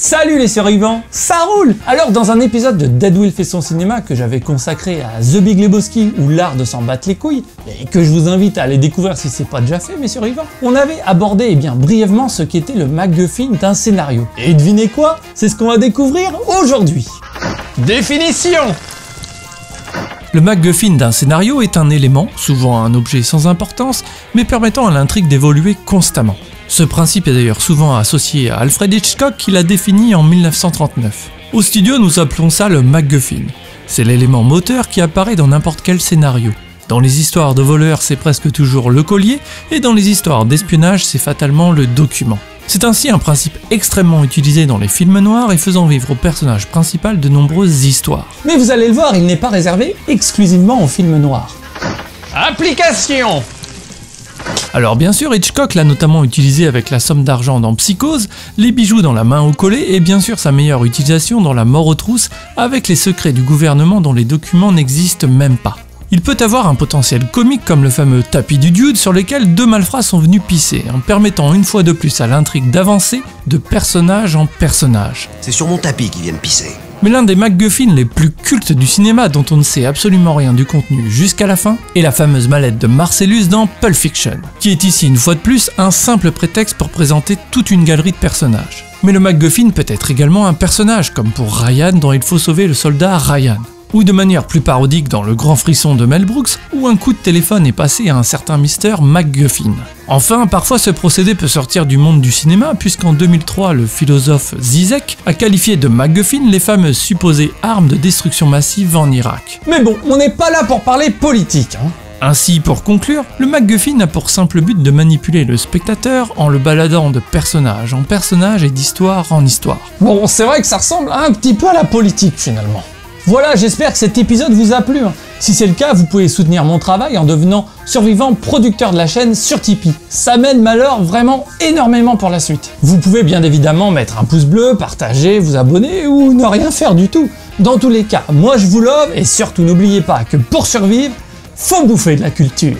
Salut les survivants, ça roule! Alors dans un épisode de Deadwill fait son cinéma que j'avais consacré à The Big Lebowski ou l'art de s'en battre les couilles, et que je vous invite à aller découvrir si c'est pas déjà fait mes survivants, on avait abordé brièvement ce qu'était le MacGuffin d'un scénario. Et devinez quoi? C'est ce qu'on va découvrir aujourd'hui. Définition! Le MacGuffin d'un scénario est un élément, souvent un objet sans importance, mais permettant à l'intrigue d'évoluer constamment. Ce principe est d'ailleurs souvent associé à Alfred Hitchcock qui l'a défini en 1939. Au studio, nous appelons ça le MacGuffin. C'est l'élément moteur qui apparaît dans n'importe quel scénario. Dans les histoires de voleurs, c'est presque toujours le collier, et dans les histoires d'espionnage, c'est fatalement le document. C'est ainsi un principe extrêmement utilisé dans les films noirs et faisant vivre au personnage principal de nombreuses histoires. Mais vous allez le voir, il n'est pas réservé exclusivement aux films noirs. Application! Alors bien sûr, Hitchcock l'a notamment utilisé avec la somme d'argent dans Psychose, les bijoux dans la main au collet et bien sûr sa meilleure utilisation dans La mort aux trousses avec les secrets du gouvernement dont les documents n'existent même pas. Il peut avoir un potentiel comique comme le fameux tapis du dude sur lequel deux malfrats sont venus pisser, en permettant une fois de plus à l'intrigue d'avancer de personnage en personnage. C'est sur mon tapis qu'ils viennent pisser. Mais l'un des MacGuffins les plus cultes du cinéma dont on ne sait absolument rien du contenu jusqu'à la fin est la fameuse mallette de Marcellus dans Pulp Fiction, qui est ici une fois de plus un simple prétexte pour présenter toute une galerie de personnages. Mais le MacGuffin peut être également un personnage, comme pour Ryan dans Il faut sauver le soldat Ryan. Ou de manière plus parodique dans Le Grand Frisson de Mel Brooks, où un coup de téléphone est passé à un certain Mr. MacGuffin. Enfin, parfois ce procédé peut sortir du monde du cinéma, puisqu'en 2003, le philosophe Zizek a qualifié de MacGuffin les fameuses supposées armes de destruction massive en Irak. Mais bon, on n'est pas là pour parler politique, hein. Ainsi, pour conclure, le MacGuffin a pour simple but de manipuler le spectateur en le baladant de personnage en personnage et d'histoire en histoire. Bon, c'est vrai que ça ressemble un petit peu à la politique finalement. Voilà, j'espère que cet épisode vous a plu. Si c'est le cas, vous pouvez soutenir mon travail en devenant survivant producteur de la chaîne sur Tipeee. Ça m'aide malheur vraiment énormément pour la suite. Vous pouvez bien évidemment mettre un pouce bleu, partager, vous abonner ou ne rien faire du tout. Dans tous les cas, moi je vous love et surtout n'oubliez pas que pour survivre, faut bouffer de la culture.